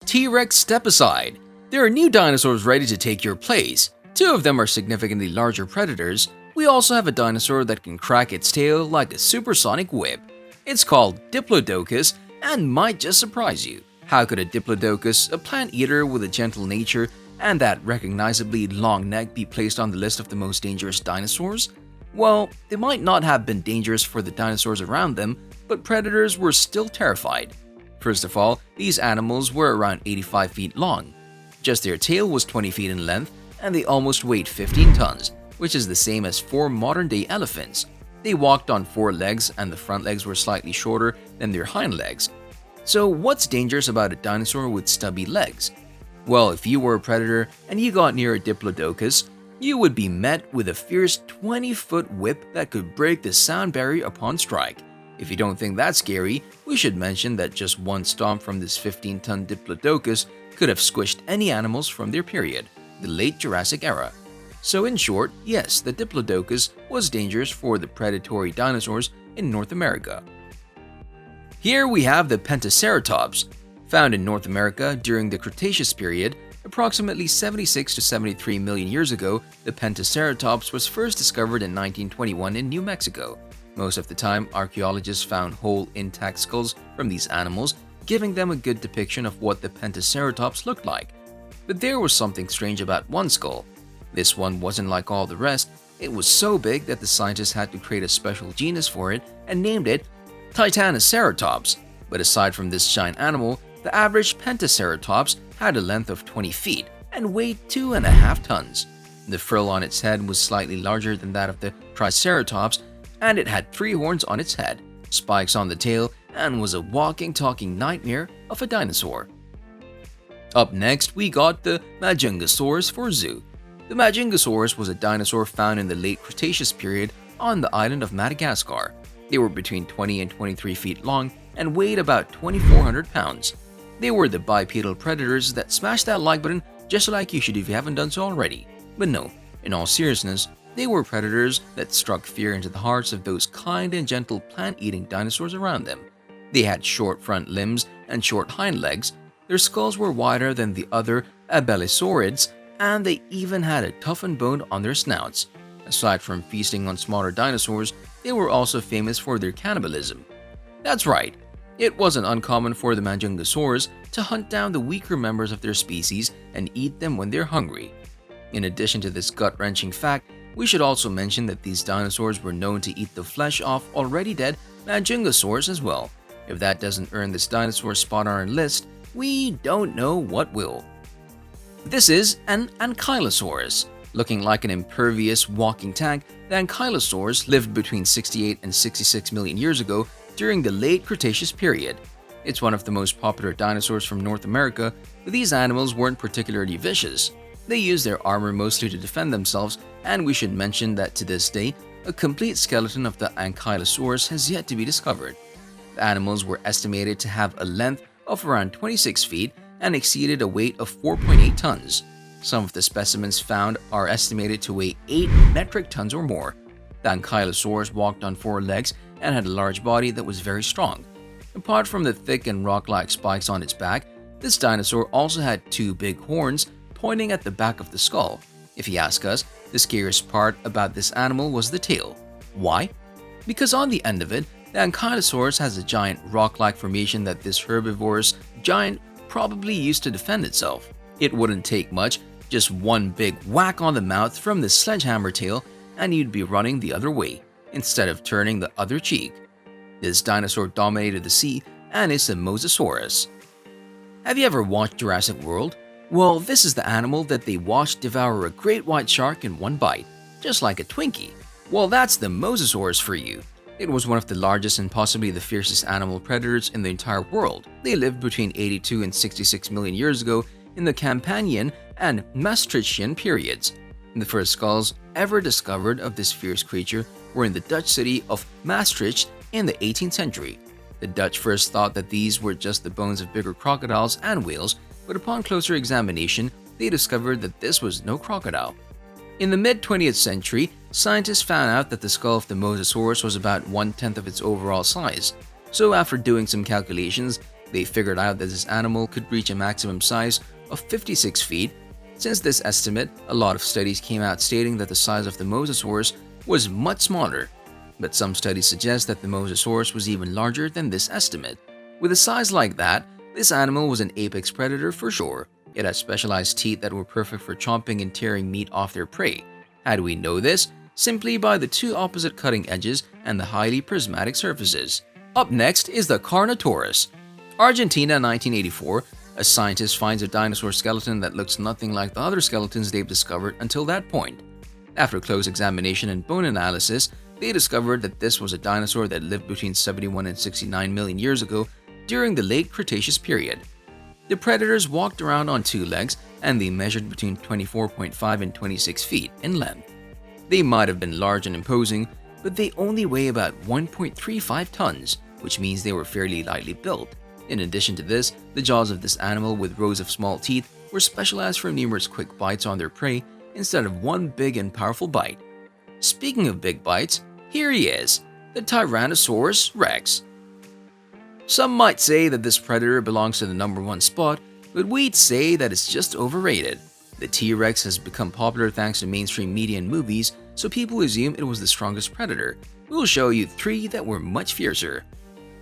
T-Rex step-aside. There are new dinosaurs ready to take your place. Two of them are significantly larger predators. We also have a dinosaur that can crack its tail like a supersonic whip. It's called Diplodocus and might just surprise you. How could a Diplodocus, a plant eater with a gentle nature and that recognizably long neck, be placed on the list of the most dangerous dinosaurs? Well, they might not have been dangerous for the dinosaurs around them, but predators were still terrified. First of all, these animals were around 85 feet long. Just their tail was 20 feet in length, and they almost weighed 15 tons, which is the same as 4 modern-day elephants. They walked on 4 legs, and the front legs were slightly shorter than their hind legs. So what's dangerous about a dinosaur with stubby legs? Well, if you were a predator and you got near a Diplodocus, you would be met with a fierce 20-foot whip that could break the sound barrier upon strike. If you don't think that's scary, we should mention that just one stomp from this 15-ton Diplodocus could have squished any animals from their period, the late Jurassic era. So in short, yes, the Diplodocus was dangerous for the predatory dinosaurs in North America. Here we have the Pentaceratops. Found in North America during the Cretaceous period, approximately 76 to 73 million years ago, the Pentaceratops was first discovered in 1921 in New Mexico. Most of the time, archaeologists found whole intact skulls from these animals, giving them a good depiction of what the Pentaceratops looked like. But there was something strange about one skull. This one wasn't like all the rest. It was so big that the scientists had to create a special genus for it and named it Tyrannosaurus. But aside from this giant animal, the average Pentaceratops had a length of 20 feet and weighed 2.5 tons. The frill on its head was slightly larger than that of the Triceratops, and it had 3 horns on its head, spikes on the tail, and was a walking, talking nightmare of a dinosaur. Up next, we got the Majungasaurus for zoo. The Majungasaurus was a dinosaur found in the late Cretaceous period on the island of Madagascar. They were between 20 and 23 feet long and weighed about 2,400 pounds. They were the bipedal predators that smash that like button just like you should if you haven't done so already. But no, in all seriousness, they were predators that struck fear into the hearts of those kind and gentle plant-eating dinosaurs around them. They had short front limbs and short hind legs, their skulls were wider than the other abelisaurids, and they even had a toughened bone on their snouts. Aside from feasting on smaller dinosaurs, they were also famous for their cannibalism. That's right, it wasn't uncommon for the Majungasaurus to hunt down the weaker members of their species and eat them when they're hungry. In addition to this gut-wrenching fact, we should also mention that these dinosaurs were known to eat the flesh off already dead Majungasaurs as well. If that doesn't earn this dinosaur spot on our list, we don't know what will. This is an Ankylosaurus. Looking like an impervious walking tank, the Ankylosaurs lived between 68 and 66 million years ago during the late Cretaceous period. It's one of the most popular dinosaurs from North America, but these animals weren't particularly vicious. They used their armor mostly to defend themselves, and we should mention that to this day, a complete skeleton of the Ankylosaurus has yet to be discovered. The animals were estimated to have a length of around 26 feet and exceeded a weight of 4.8 tons. Some of the specimens found are estimated to weigh 8 metric tons or more. The Ankylosaurus walked on 4 legs and had a large body that was very strong. Apart from the thick and rock-like spikes on its back, this dinosaur also had 2 big horns pointing at the back of the skull. If you ask us, the scariest part about this animal was the tail. Why? Because on the end of it, the Ankylosaurus has a giant rock-like formation that this herbivorous giant probably used to defend itself. It wouldn't take much, just one big whack on the mouth from the sledgehammer tail, and you'd be running the other way, instead of turning the other cheek. This dinosaur dominated the sea and is a Mosasaurus. Have you ever watched Jurassic World? Well, this is the animal that they watched devour a great white shark in one bite, just like a Twinkie. Well, that's the Mosasaurus for you. It was one of the largest and possibly the fiercest animal predators in the entire world. They lived between 82 and 66 million years ago in the Campanian and Maastrichtian periods. The first skulls ever discovered of this fierce creature were in the Dutch city of Maastricht in the 18th century. The Dutch first thought that these were just the bones of bigger crocodiles and whales, but upon closer examination, they discovered that this was no crocodile. In the mid-20th century, scientists found out that the skull of the Mosasaurus was about 1/10 of its overall size. So after doing some calculations, They figured out that this animal could reach a maximum size of 56 feet. Since this estimate, a lot of studies came out stating that the size of the mosasaurus was much smaller, but some studies suggest that the mosasaurus was even larger than this estimate. With a size like that, this animal was an apex predator for sure. It had specialized teeth that were perfect for chomping and tearing meat off their prey. How do we know this? Simply by the two opposite cutting edges and the highly prismatic surfaces. Up next is the Carnotaurus. Argentina, 1984. A scientist finds a dinosaur skeleton that looks nothing like the other skeletons they've discovered until that point. After close examination and bone analysis, they discovered that this was a dinosaur that lived between 71 and 69 million years ago during the late Cretaceous period. The predators walked around on two legs and they measured between 24.5 and 26 feet in length. They might have been large and imposing, but they only weigh about 1.35 tons, which means they were fairly lightly built. In addition to this, the jaws of this animal with rows of small teeth were specialized for numerous quick bites on their prey instead of one big and powerful bite. Speaking of big bites, here he is, the Tyrannosaurus Rex. Some might say that this predator belongs to the #1 spot, but we'd say that it's just overrated. The T-Rex has become popular thanks to mainstream media and movies, so people assume it was the strongest predator. We'll show you 3 that were much fiercer.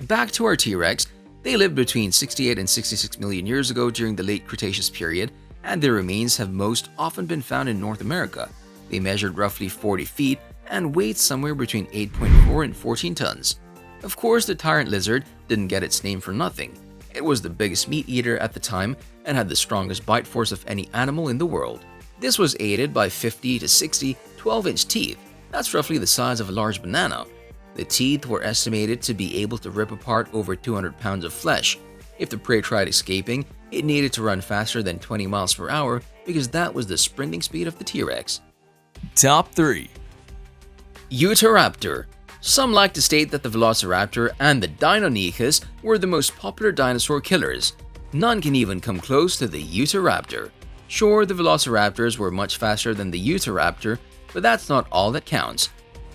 Back to our T-Rex. They lived between 68 and 66 million years ago during the late Cretaceous period, and their remains have most often been found in North America. They measured roughly 40 feet and weighed somewhere between 8.4 and 14 tons. Of course, the tyrant lizard didn't get its name for nothing. It was the biggest meat eater at the time and had the strongest bite force of any animal in the world. This was aided by 50 to 60 12-inch teeth. That's roughly the size of a large banana. The teeth were estimated to be able to rip apart over 200 pounds of flesh. If the prey tried escaping, it needed to run faster than 20 miles per hour because that was the sprinting speed of the T-Rex. Top 3. Utahraptor. Some like to state that the Velociraptor and the Deinonychus were the most popular dinosaur killers. None can even come close to the Utahraptor. Sure, the Velociraptors were much faster than the Utahraptor, but that's not all that counts.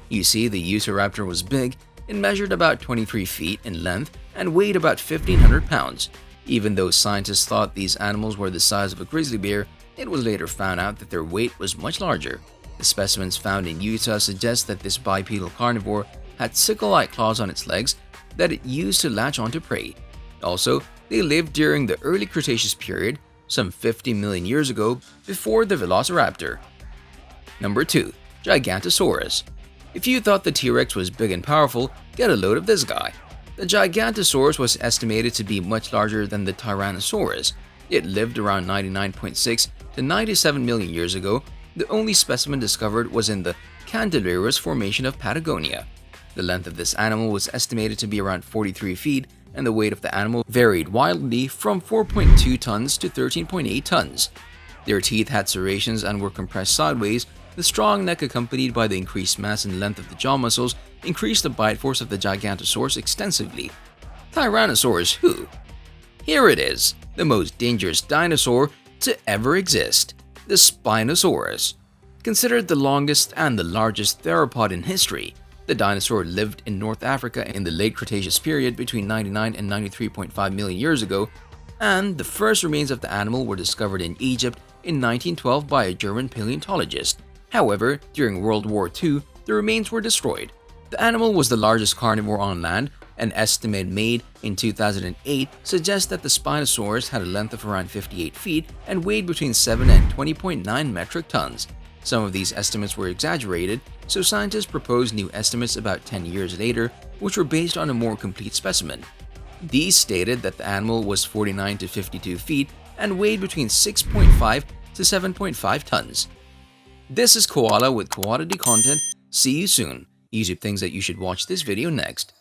You see, the Utahraptor was big. It measured about 23 feet in length and weighed about 1,500 pounds. Even though scientists thought these animals were the size of a grizzly bear, it was later found out that their weight was much larger. The specimens found in Utah suggest that this bipedal carnivore had sickle-like claws on its legs that it used to latch onto prey. Also, they lived during the early Cretaceous period, some 50 million years ago, before the Velociraptor. Number 2. Gigantosaurus. If you thought the T-Rex was big and powerful, get a load of this guy. The Gigantosaurus was estimated to be much larger than the Tyrannosaurus. It lived around 99.6 to 97 million years ago. The only specimen discovered was in the Candelaris Formation of Patagonia. The length of this animal was estimated to be around 43 feet, and the weight of the animal varied wildly from 4.2 tons to 13.8 tons. Their teeth had serrations and were compressed sideways. The strong neck, accompanied by the increased mass and length of the jaw muscles, increased the bite force of the Gigantosaurus extensively. Tyrannosaurus who? Here it is, the most dangerous dinosaur to ever exist, the Spinosaurus. Considered the longest and the largest theropod in history, the dinosaur lived in North Africa in the late Cretaceous period between 99 and 93.5 million years ago, and the first remains of the animal were discovered in Egypt in 1912 by a German paleontologist. However, during World War II, the remains were destroyed. The animal was the largest carnivore on land. An estimate made in 2008 suggests that the Spinosaurus had a length of around 58 feet and weighed between 7 and 20.9 metric tons. Some of these estimates were exaggerated, so scientists proposed new estimates about 10 years later, which were based on a more complete specimen. These stated that the animal was 49 to 52 feet and weighed between 6.5 to 7.5 tons. This is Koala with quality content. See you soon. YouTube thinks that you should watch this video next.